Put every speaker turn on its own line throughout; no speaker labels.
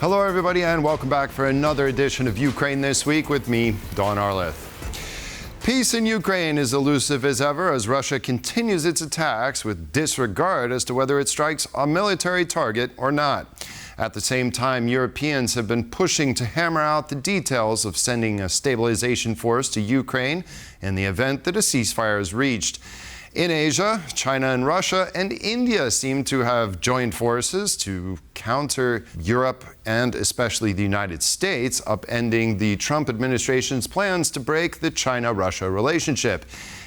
Hello, everybody, and welcome back for another edition of Ukraine This Week with me, Don Arleth. Peace in Ukraine is elusive as ever as Russia continues its attacks with disregard as to whether it strikes a military target or not. At the same time, Europeans have been pushing to hammer out the details of sending a stabilization force to Ukraine in the event that a ceasefire is reached. In Asia, China and Russia and India seem to have joined forces to counter Europe and especially the United States, upending the Trump administration's plans to break the China-Russia relationship.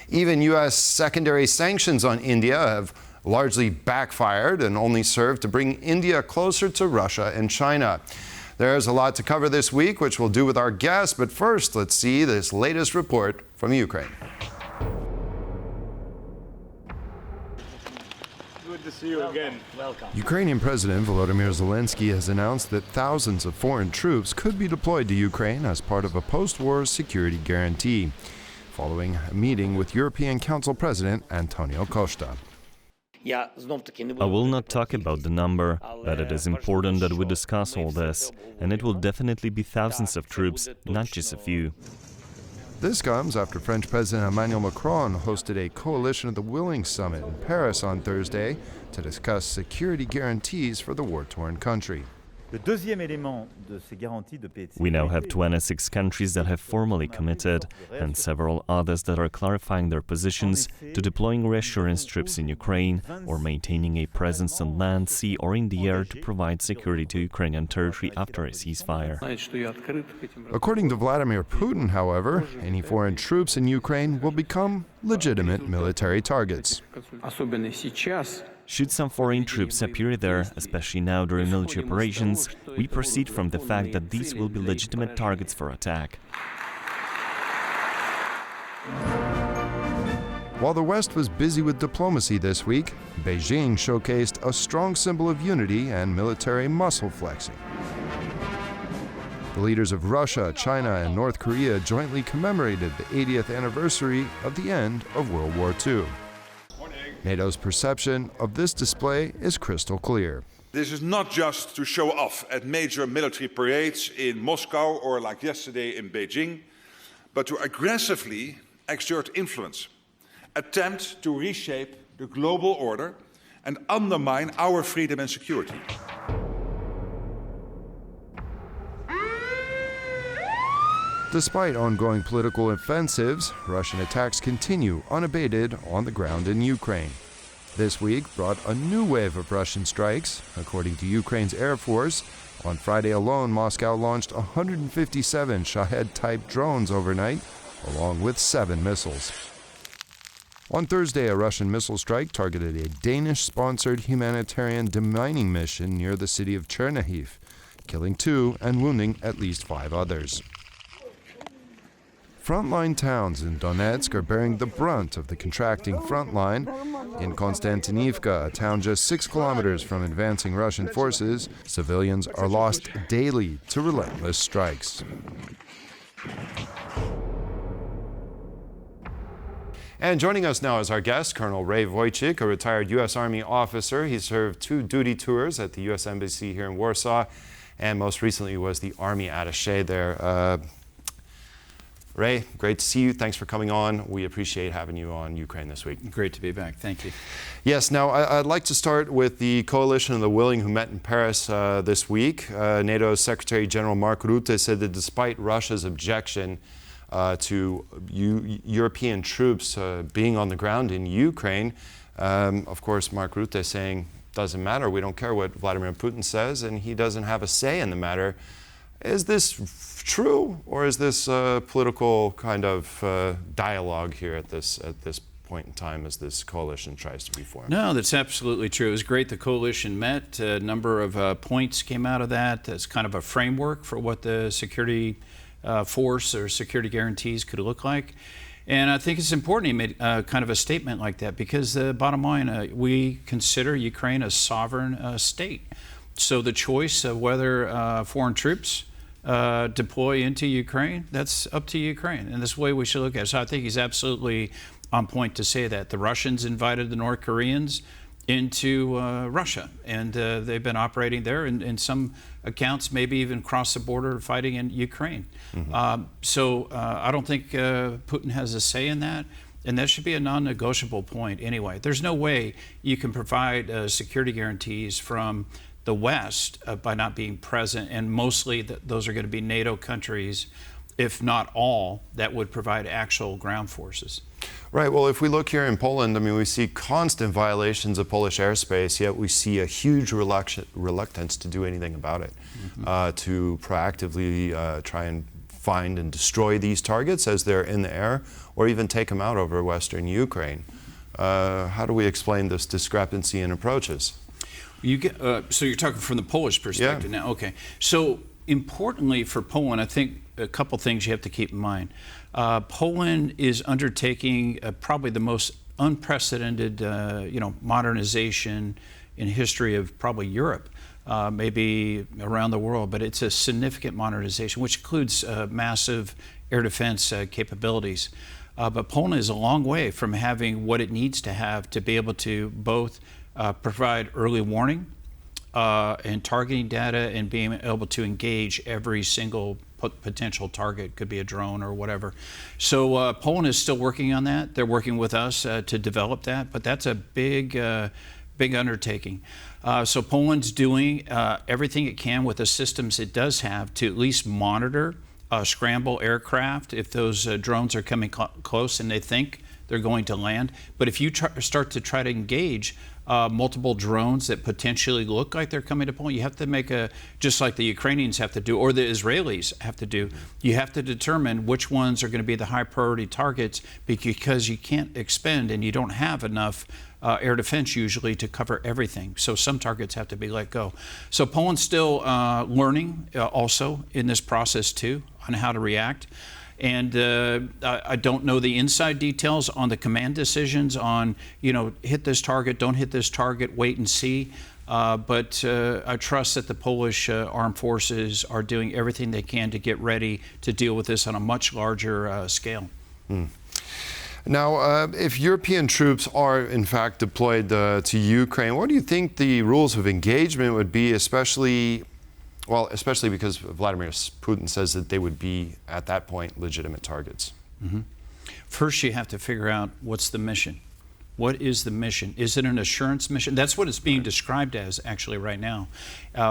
Even U.S. secondary sanctions on India have largely backfired and only served to bring India closer to Russia and China. There's a lot to cover this week, which we'll do with our guests, but first, let's see this latest report from Ukraine.
Good to see you again. Welcome.
Ukrainian President Volodymyr Zelensky has announced that thousands of foreign troops could be deployed to Ukraine as part of a post-war security guarantee, following a meeting with European Council President Antonio Costa.
I will not talk about the number, but it is important that we discuss all this, and it will definitely be thousands of troops, not just a few.
This comes after French President Emmanuel Macron hosted a Coalition of the Willing summit in Paris on Thursday to discuss security guarantees for the war-torn country.
We now have 26 countries that have formally committed, and several others that are clarifying their positions to deploying reassurance troops in Ukraine or maintaining a presence on land, sea or in the air to provide security to Ukrainian territory after a ceasefire.
According to Vladimir Putin, however, any foreign troops in Ukraine will become legitimate military targets.
Should some foreign troops appear there, especially now during military operations, we proceed from the fact that these will be legitimate targets for attack.
While the West was busy with diplomacy this week, Beijing showcased a strong symbol of unity and military muscle flexing. The leaders of Russia, China, and North Korea jointly commemorated the 80th anniversary of the end of World War II. NATO's perception of this display is crystal clear.
This is not just to show off at major military parades in Moscow or like yesterday in Beijing, but to aggressively exert influence, attempt to reshape the global order and undermine our freedom and security.
Despite ongoing political offensives, Russian attacks continue unabated on the ground in Ukraine. This week brought a new wave of Russian strikes. According to Ukraine's Air Force, on Friday alone, Moscow launched 157 Shahed-type drones overnight, along with 7 missiles. On Thursday, a Russian missile strike targeted a Danish-sponsored humanitarian demining mission near the city of Chernihiv, killing 2 and wounding at least 5 others. Frontline towns in Donetsk are bearing the brunt of the contracting front line. In Konstantinivka, a town just 6 kilometers from advancing Russian forces, civilians are lost daily to relentless strikes. And joining us now is our guest, Colonel Ray Wojcik, a retired U.S. Army officer. He served 2 duty tours at the U.S. Embassy here in Warsaw, and most recently was the Army attaché there. Ray, great to see you. Thanks for coming on. We appreciate having you on Ukraine This Week.
Great to be back. Thank you.
Yes, now I'd like to start with the Coalition of the Willing who met in Paris this week. NATO's Secretary General Mark Rutte said that despite Russia's objection to European troops being on the ground in Ukraine, of course, Mark Rutte saying, doesn't matter, we don't care what Vladimir Putin says, and he doesn't have a say in the matter. Is this true, or is this political kind of dialogue here at this point in time as this coalition tries to be formed?
No, that's absolutely true. It was great the coalition met. A number of points came out of that as kind of a framework for what the security force or security guarantees could look like. And I think it's important he made kind of a statement like that because the bottom line, we consider Ukraine a sovereign state. So the choice of whether foreign troops deploy into Ukraine, that's up to Ukraine. And this way we should look at it. So I think he's absolutely on point to say that. The Russians invited the North Koreans into Russia, and they've been operating there, and in some accounts maybe even cross the border fighting in Ukraine. So I don't think Putin has a say in that, and that should be a non-negotiable point anyway. There's no way you can provide security guarantees from the West by not being present, and mostly those are going to be NATO countries, if not all, that would provide actual ground forces.
Right. Well, if we look here in Poland, I mean, we see constant violations of Polish airspace, yet we see a huge reluctance to do anything about it, to proactively try and find and destroy these targets as they're in the air, or even take them out over Western Ukraine. How do we explain this discrepancy in approaches?
So you're talking from the Polish perspective now. Okay. So importantly for Poland, I think a couple things you have to keep in mind. Poland is undertaking probably the most unprecedented, modernization in history of probably Europe, maybe around the world. But it's a significant modernization, which includes massive air defense capabilities. But Poland is a long way from having what it needs to have to be able to both provide early warning and targeting data, and being able to engage every single potential target, could be a drone or whatever. So Poland is still working on that. They're working with us to develop that, but that's a big undertaking. So Poland's doing everything it can with the systems it does have to at least monitor scramble aircraft if those drones are coming close and they think they're going to land. But if you start to try to engage multiple drones that potentially look like they're coming to Poland, you have to make just like the Ukrainians have to do, or the Israelis have to do, you have to determine which ones are going to be the high priority targets, because you can't expend and you don't have enough air defense usually to cover everything. So some targets have to be let go. So Poland's still learning also in this process too on how to react. And I don't know the inside details on the command decisions on, hit this target, don't hit this target, wait and see. But I trust that the Polish armed forces are doing everything they can to get ready to deal with this on a much larger scale.
Now, if European troops are in fact deployed to Ukraine, what do you think the rules of engagement would be, especially because Vladimir Putin says that they would be, at that point, legitimate targets?
First, you have to figure out what's the mission. What is the mission? Is it an assurance mission? That's what it's being described as, actually, right now,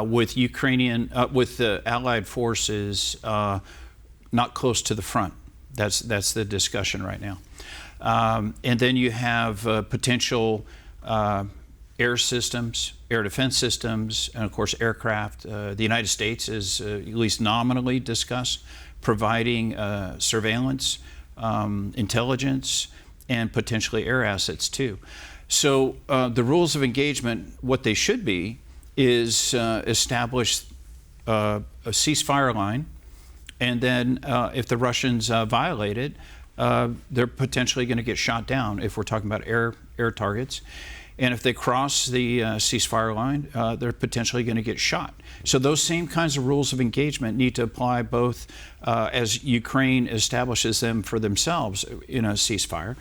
with the Allied forces not close to the front. That's the discussion right now. And then you have potential air systems, air defense systems, and of course aircraft. The United States is at least nominally discussed providing surveillance, intelligence, and potentially air assets too. So the rules of engagement, what they should be, is establish a ceasefire line, and then if the Russians violate it, they're potentially going to get shot down if we're talking about air targets. And if they cross the ceasefire line, they're potentially going to get shot. So those same kinds of rules of engagement need to apply both as Ukraine establishes them for themselves in a ceasefire.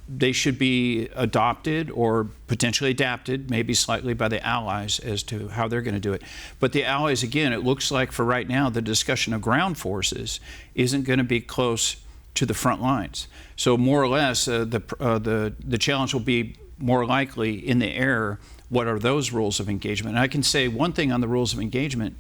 They should be adopted or potentially adapted, maybe slightly, by the Allies as to how they're going to do it. But the Allies, again, it looks like for right now, the discussion of ground forces isn't going to be close to the front lines. So more or less, the challenge will be more likely in the air. What are those rules of engagement? And I can say one thing on the rules of engagement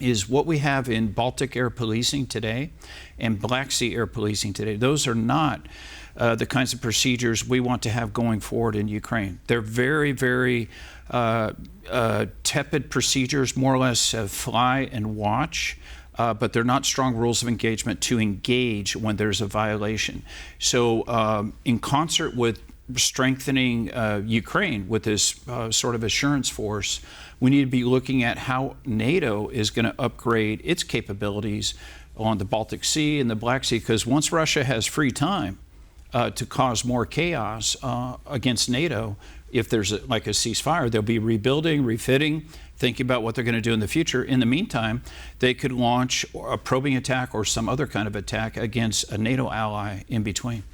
is what we have in Baltic air policing today and Black Sea air policing today. Those are not the kinds of procedures we want to have going forward in Ukraine. They're very, very tepid procedures, more or less fly and watch. But they're not strong rules of engagement to engage when there's a violation. So in concert with strengthening Ukraine with this sort of assurance force, we need to be looking at how NATO is going to upgrade its capabilities on the Baltic Sea and the Black Sea, because once Russia has free time to cause more chaos against NATO, if there's like a ceasefire, they'll be rebuilding, refitting, thinking about what they're going to do in the future. In the meantime, they could launch a probing attack or some other kind of attack against a NATO ally in between.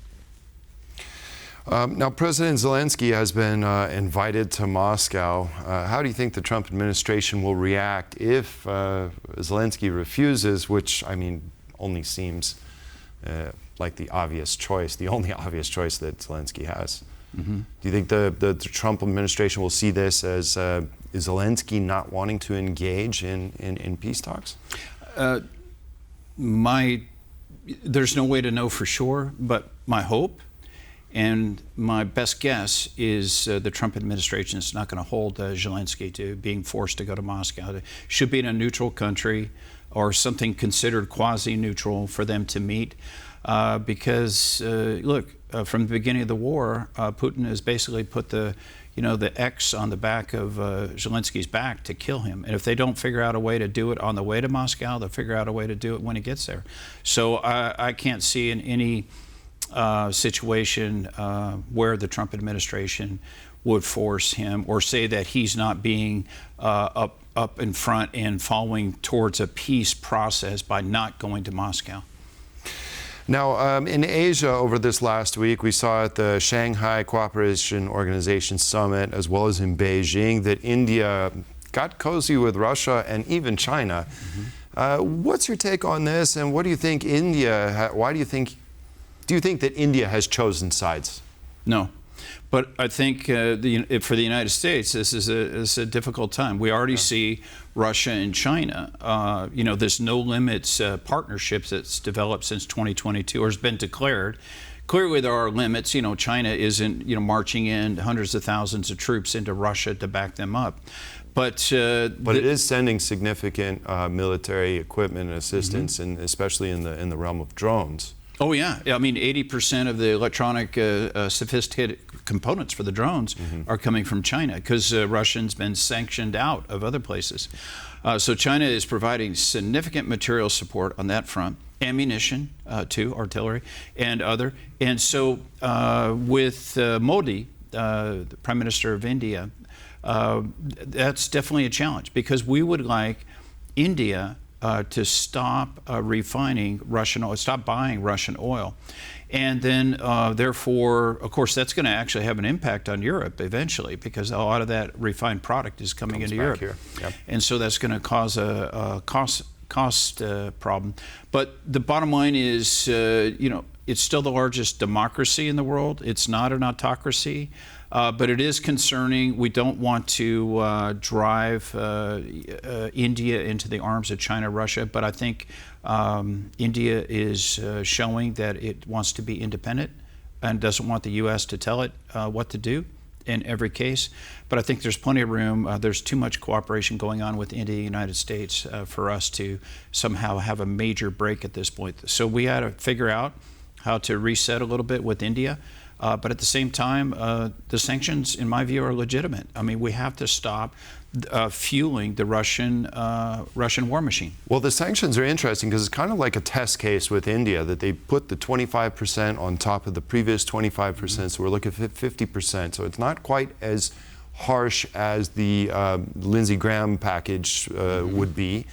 Now, President Zelensky has been invited to Moscow. How do you think the Trump administration will react if Zelensky refuses, which, I mean, only seems like the obvious choice, the only obvious choice that Zelensky has? Mm-hmm. Do you think the Trump administration will see this as Zelensky not wanting to engage in peace talks?
There's no way to know for sure, but my hope and my best guess is the Trump administration is not going to hold Zelensky to being forced to go to Moscow. It should be in a neutral country or something considered quasi-neutral for them to meet. Because look, from the beginning of the war, Putin has basically put the X on the back of Zelensky's back to kill him. And if they don't figure out a way to do it on the way to Moscow, they'll figure out a way to do it when he gets there. So I can't see in any situation where the Trump administration would force him or say that he's not being up in front and following towards a peace process by not going to Moscow.
Now, in Asia over this last week, we saw at the Shanghai Cooperation Organization Summit, as well as in Beijing, that India got cozy with Russia and even China. Mm-hmm. What's your take on this, and what do you think India, do you think that India has chosen sides?
No. But I think for the United States, this is a difficult time. We already see Russia and China, this no limits partnership that's developed since 2022 or has been declared. Clearly, there are limits. China isn't, marching in hundreds of thousands of troops into Russia to back them up. But
it is sending significant military equipment and assistance, mm-hmm. and especially in the realm of drones.
Oh yeah, I mean 80% of the electronic sophisticated components for the drones mm-hmm. are coming from China because Russia's been sanctioned out of other places. So China is providing significant material support on that front, ammunition too, artillery and other. And so with Modi, the Prime Minister of India, that's definitely a challenge because we would like India to stop refining Russian oil, stop buying Russian oil. And then, therefore, of course, that's going to actually have an impact on Europe eventually because a lot of that refined product is coming into Europe.
Yep.
And so that's going to cause a cost problem. But the bottom line is, it's still the largest democracy in the world. It's not an autocracy. But it is concerning. We don't want to drive India into the arms of China, Russia, but I think India is showing that it wants to be independent and doesn't want the U.S. to tell it what to do in every case. But I think there's plenty of room. There's too much cooperation going on with India and the United States for us to somehow have a major break at this point. So we had to figure out how to reset a little bit with India. But at the same time, the sanctions, in my view, are legitimate. I mean, we have to stop fueling the Russian war machine.
Well, the sanctions are interesting because it's kind of like a test case with India, that they put the 25% on top of the previous 25%, mm-hmm. so we're looking at 50%. So it's not quite as harsh as the Lindsey Graham package mm-hmm. would be.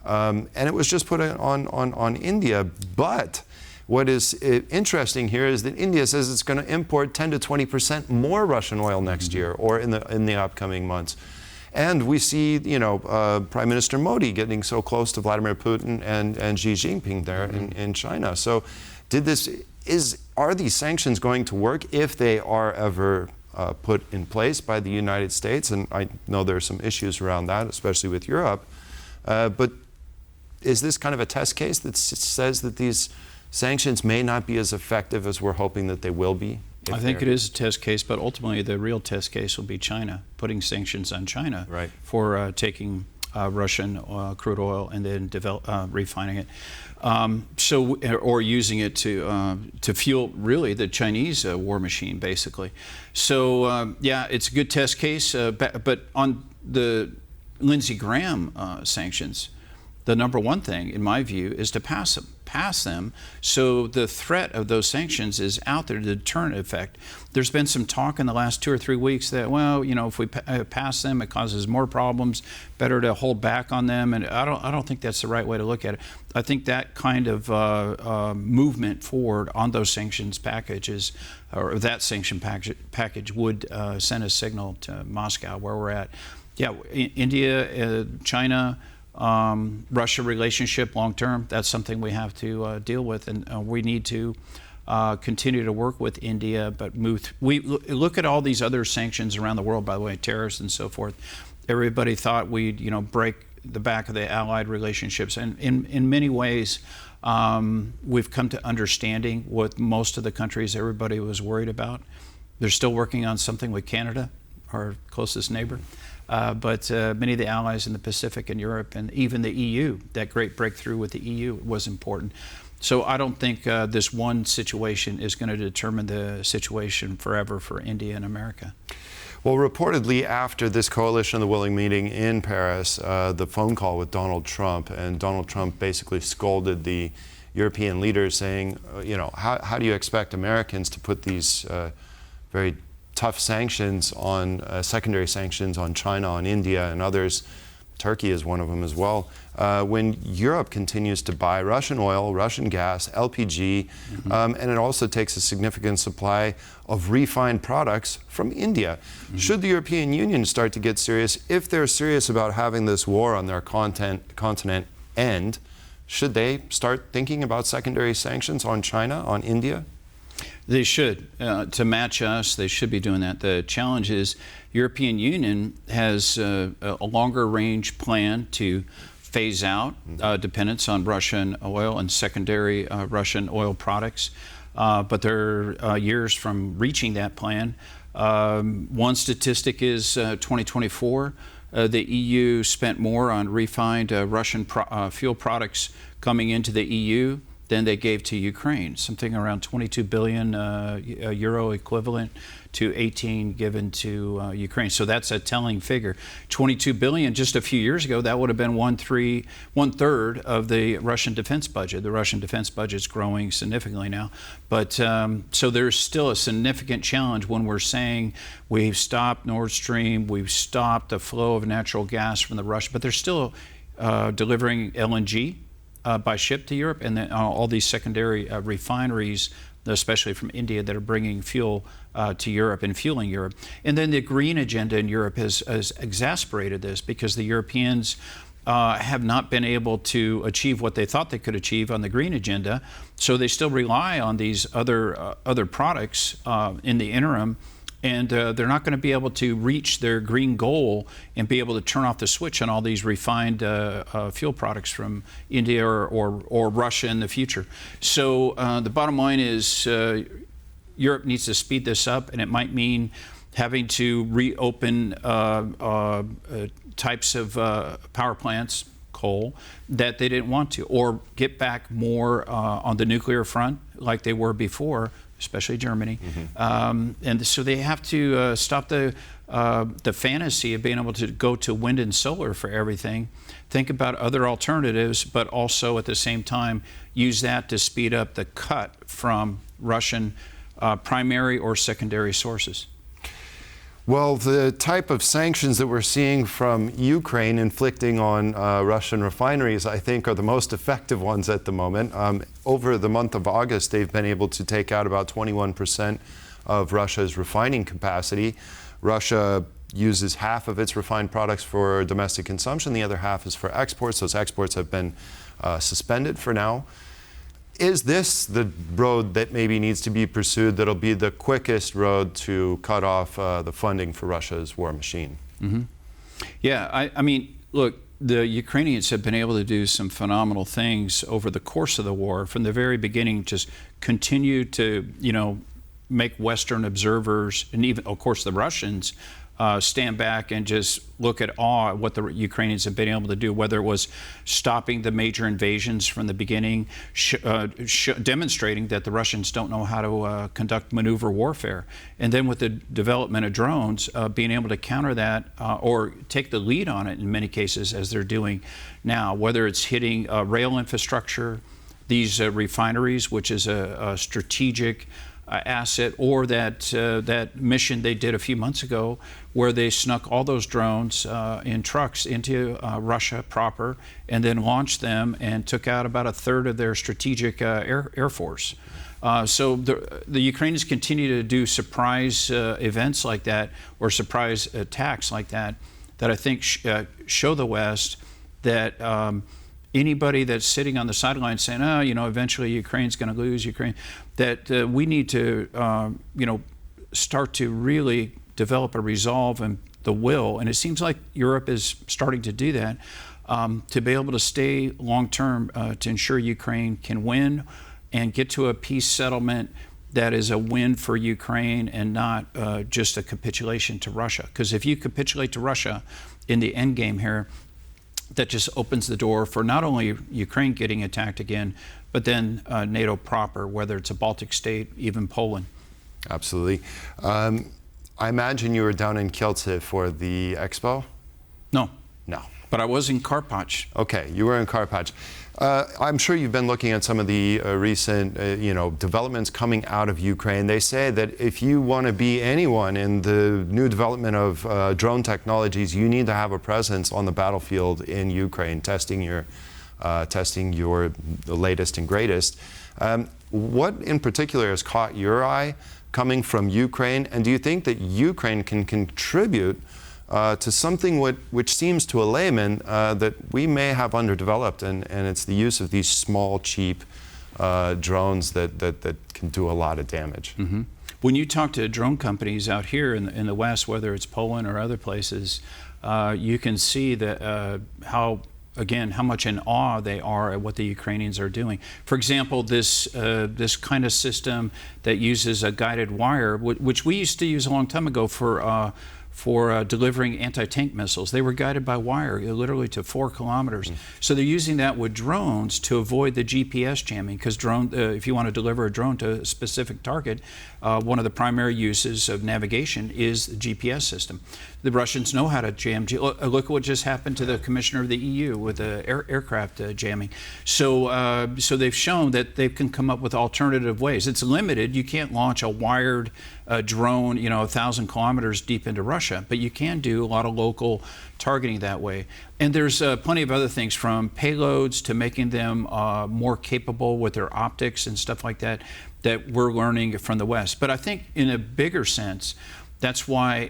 And it was just put on India, but what is interesting here is that India says it's going to import 10 to 20% more Russian oil next year or in the upcoming months. And we see, Prime Minister Modi getting so close to Vladimir Putin and Xi Jinping there mm-hmm. in China. So are these sanctions going to work if they are ever put in place by the United States? And I know there are some issues around that, especially with Europe. But is this kind of a test case that says that these sanctions may not be as effective as we're hoping that they will be?
I think it is a test case, but ultimately the real test case will be China, putting sanctions on China
right.
for taking Russian crude oil and then refining it. Or using it to fuel really the Chinese war machine, basically. So yeah, it's a good test case. But on the Lindsey Graham sanctions, the number one thing, in my view, is to pass them. pass them. So the threat of those sanctions is out there, the deterrent effect. There's been some talk in the last 2 or 3 weeks that, well, you know, if we pass them, it causes more problems. Better to hold back on them. And I don't think that's the right way to look at it. I think that kind of movement forward on those sanctions packages, or that sanction package would send a signal to Moscow where we're at. Yeah, India, China, Russia relationship long term, that's something we have to deal with, and we need to continue to work with India, but we look at all these other sanctions around the world, by the way, tariffs and so forth. Everybody thought we'd, you know, break the back of the allied relationships, and in many ways we've come to understanding what most of the countries everybody was worried about. They're still working on something with Canada, our closest neighbor. But many of the allies in the Pacific and Europe, and even the EU, that great breakthrough with the EU was important. So I don't think this one situation is going to determine the situation forever for India and America.
Well, reportedly after this Coalition of the Willing meeting in Paris, the phone call with Donald Trump, and Donald Trump basically scolded the European leaders saying, you know, how do you expect Americans to put these very tough sanctions on, secondary sanctions on China, on India and others, Turkey is one of them as well, when Europe continues to buy Russian oil, Russian gas, LPG, and it also takes a significant supply of refined products from India. Should the European Union start to get serious, if they're serious about having this war on their continent end, should they start thinking about secondary sanctions on China, on India?
They should. To match us, they should be doing that. The challenge is European Union has a longer range plan to phase out dependence on Russian oil and secondary Russian oil products. But they're years from reaching that plan. One statistic is 2024. The EU spent more on refined Russian fuel products coming into the EU than they gave to Ukraine, something around 22 billion euro equivalent to 18 given to Ukraine. So that's a telling figure. 22 billion just a few years ago, that would have been one third of the Russian defense budget. The Russian defense budget's growing significantly now. But so there's still a significant challenge when we're saying we've stopped Nord Stream, we've stopped the flow of natural gas from the Russia, but they're still delivering LNG by ship to Europe, and then all these secondary refineries, especially from India, that are bringing fuel to Europe and fueling Europe. And then the green agenda in Europe has exacerbated this, because the Europeans have not been able to achieve what they thought they could achieve on the green agenda, so they still rely on these other products in the interim. And they're not going to be able to reach their green goal and be able to turn off the switch on all these refined fuel products from India or Russia in the future. So the bottom line is Europe needs to speed this up, and it might mean having to reopen types of power plants, coal, that they didn't want to, or get back more on the nuclear front like they were before, especially Germany. And so they have to stop the fantasy of being able to go to wind and solar for everything. Think about other alternatives, but also at the same time use that to speed up the cut from Russian primary or secondary sources.
Well, the type of sanctions that we're seeing from Ukraine inflicting on Russian refineries, I think, are the most effective ones at the moment. Over the month of August, they've been able to take out about 21% of Russia's refining capacity. Russia uses half of its refined products for domestic consumption. The other half is for exports. Those exports have been suspended for now. Is this the road that maybe needs to be pursued that'll be the quickest road to cut off the funding for Russia's war machine?
Yeah, I mean, look, the Ukrainians have been able to do some phenomenal things over the course of the war. From the very beginning, just continue to, you know, make Western observers, and even, of course, the Russians, stand back and just look at awe at what the Ukrainians have been able to do, whether it was stopping the major invasions from the beginning, demonstrating that the Russians don't know how to conduct maneuver warfare. And then with the development of drones, being able to counter that or take the lead on it in many cases, as they're doing now, whether it's hitting rail infrastructure, these refineries, which is a strategic asset, or that mission they did a few months ago where they snuck all those drones in trucks into Russia proper and then launched them and took out about a third of their strategic air force. So the Ukrainians continue to do surprise events like that, or surprise attacks like that, that I think show the West that anybody that's sitting on the sidelines saying, oh, you know, eventually Ukraine's going to lose, that we need to, you know, start to really develop a resolve and the will, and it seems like Europe is starting to do that, to be able to stay long-term to ensure Ukraine can win and get to a peace settlement that is a win for Ukraine and not just a capitulation to Russia. Because if you capitulate to Russia in the end game here, that just opens the door for not only Ukraine getting attacked again, but then NATO proper, whether it's a Baltic state, even Poland.
Absolutely. I imagine you were down in Kielce for the expo?
No.
No.
But I was in Karpacz.
Okay, you were in Karpacz. I'm sure you've been looking at some of the recent, you know, developments coming out of Ukraine. They say that if you want to be anyone in the new development of drone technologies, you need to have a presence on the battlefield in Ukraine, testing the latest and greatest. What in particular has caught your eye coming from Ukraine, and do you think that Ukraine can contribute to something which seems to a layman that we may have underdeveloped, and it's the use of these small, cheap drones that can do a lot of damage?
Mm-hmm. When you talk to drone companies out here in the West, whether it's Poland or other places, you can see that how much in awe they are at what the Ukrainians are doing. For example, this kind of system that uses a guided wire, which we used to use a long time ago for delivering anti-tank missiles. They were guided by wire, literally to 4 kilometers. So they're using that with drones to avoid the GPS jamming, because if you want to deliver a drone to a specific target, one of the primary uses of navigation is the GPS system. The Russians know how to jam. Look at what just happened to the commissioner of the EU with the aircraft jamming. So they've shown that they can come up with alternative ways. It's limited. You can't launch a wired drone, 1,000 kilometers deep into Russia, but you can do a lot of local targeting that way. And there's plenty of other things, from payloads to making them more capable with their optics and stuff like that, that we're learning from the West. But I think in a bigger sense, that's why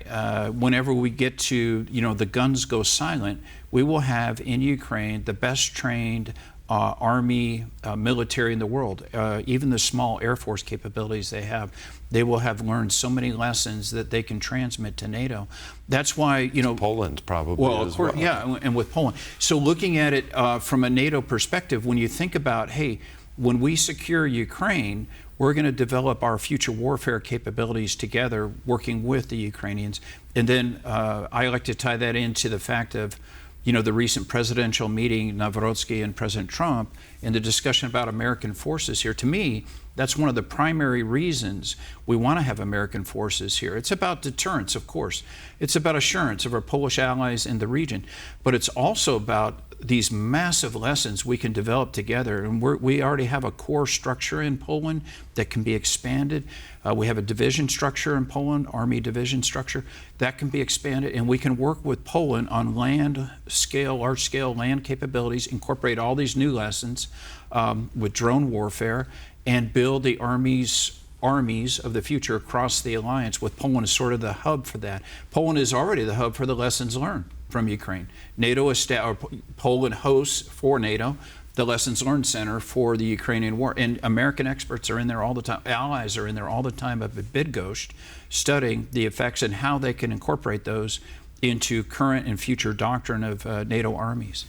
whenever we get to, the guns go silent, we will have in Ukraine the best trained army, military in the world. Even the small Air Force capabilities they have, they will have learned so many lessons that they can transmit to NATO. That's why,
Poland probably.
Well, of course, yeah, and with Poland. So looking at it from a NATO perspective, when you think about, hey, when we secure Ukraine, we're going to develop our future warfare capabilities together, working with the Ukrainians. And then I like to tie that into the fact of, the recent presidential meeting, Nawrocki and President Trump, and the discussion about American forces here. To me, that's one of the primary reasons we want to have American forces here. It's about deterrence, of course. It's about assurance of our Polish allies in the region. But it's also about these massive lessons we can develop together. And we already have a core structure in Poland that can be expanded. We have a division structure in Poland, Army division structure, that can be expanded. And we can work with Poland on land scale, large scale land capabilities, incorporate all these new lessons with drone warfare, and build the armies of the future across the alliance, with Poland as sort of the hub for that. Poland is already the hub for the lessons learned from Ukraine. Poland hosts for NATO the Lessons Learned Center for the Ukrainian war. And American experts are in there all the time. Allies are in there all the time up at Bydgoszcz, studying the effects and how they can incorporate those into current and future doctrine of NATO armies.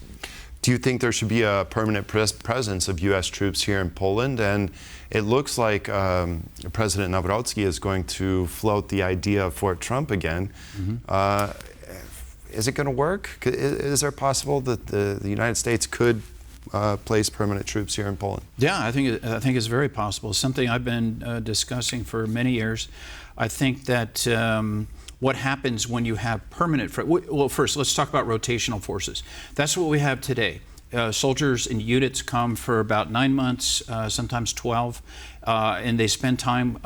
Do you think there should be a permanent presence of U.S. troops here in Poland? And it looks like President Nawrocki is going to float the idea of Fort Trump again. Mm-hmm. Is it going to work? Is there possible that the United States could place permanent troops here in Poland?
Yeah, I think it's very possible. Something I've been discussing for many years. I think that what happens when you have permanent... Well, first, let's talk about rotational forces. That's what we have today. Soldiers and units come for about 9 months, sometimes 12, and they spend time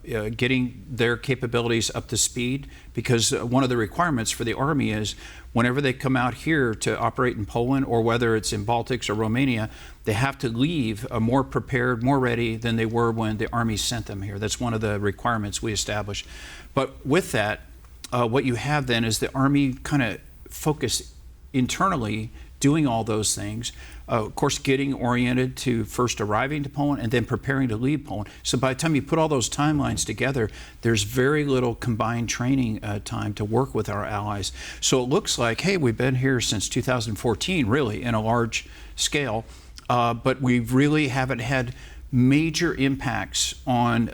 getting their capabilities up to speed, because one of the requirements for the Army is whenever they come out here to operate in Poland, or whether it's in Baltics or Romania, they have to leave more prepared, more ready than they were when the Army sent them here. That's one of the requirements we established. But with that, what you have then is the Army kind of focus internally doing all those things, of course getting oriented to first arriving to Poland and then preparing to leave Poland. So by the time you put all those timelines together, there's very little combined training time to work with our allies. So it looks like, hey, we've been here since 2014, really, in a large scale, but we really haven't had major impacts on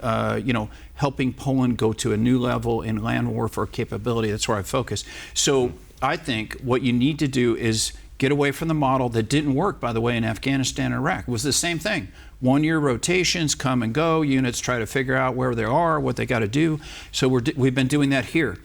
helping Poland go to a new level in land warfare capability. That's where I focus. So I think what you need to do is get away from the model that didn't work, by the way, in Afghanistan and Iraq. It was the same thing. 1-year rotations, come and go, units try to figure out where they are, what they got to do. So we've been doing that here.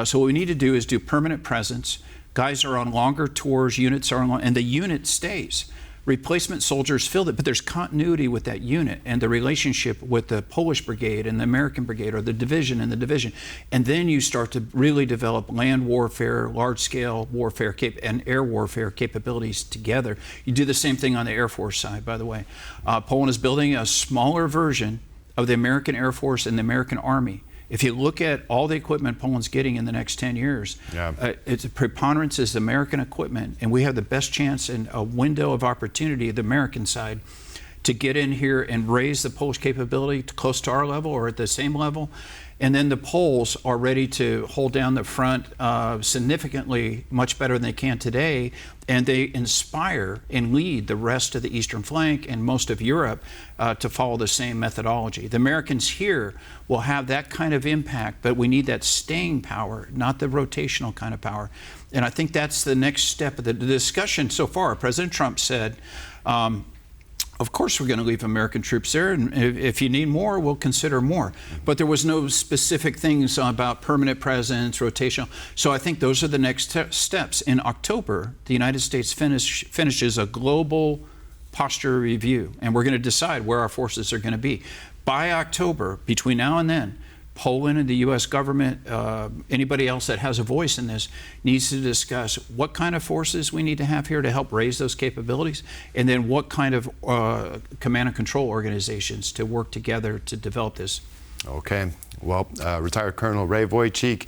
So what we need to do is do permanent presence. Guys are on longer tours, units are on, and the unit stays. Replacement soldiers filled it, but there's continuity with that unit and the relationship with the Polish brigade and the American brigade, or the division and the division. And then you start to really develop land warfare, large-scale warfare, and air warfare capabilities together. You do the same thing on the Air Force side, by the way. Poland is building a smaller version of the American Air Force and the American Army. If you look at all the equipment Poland's getting in the next 10 years, its preponderance is American equipment, and we have the best chance in a window of opportunity, the American side, to get in here and raise the Polish capability to close to our level or at the same level. And then the Poles are ready to hold down the front significantly much better than they can today, and they inspire and lead the rest of the eastern flank and most of Europe to follow the same methodology. The Americans here will have that kind of impact, but we need that staying power, not the rotational kind of power. And I think that's the next step of the discussion so far. President Trump said, of course we're going to leave American troops there, and if you need more, we'll consider more. But there was no specific things about permanent presence, rotational. So I think those are the next steps. In October, the United States finishes a global posture review, and we're going to decide where our forces are going to be. By October, between now and then, Poland and the U.S. government, anybody else that has a voice in this, needs to discuss what kind of forces we need to have here to help raise those capabilities, and then what kind of command and control organizations to work together to develop this.
Okay. Well, retired Colonel Ray Wojcik,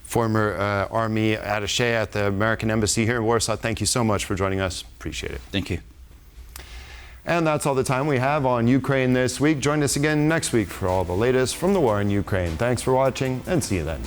former Army attaché at the American Embassy here in Warsaw, thank you so much for joining us. Appreciate it.
Thank you.
And that's all the time we have on Ukraine this week. Join us again next week for all the latest from the war in Ukraine. Thanks for watching, and see you then.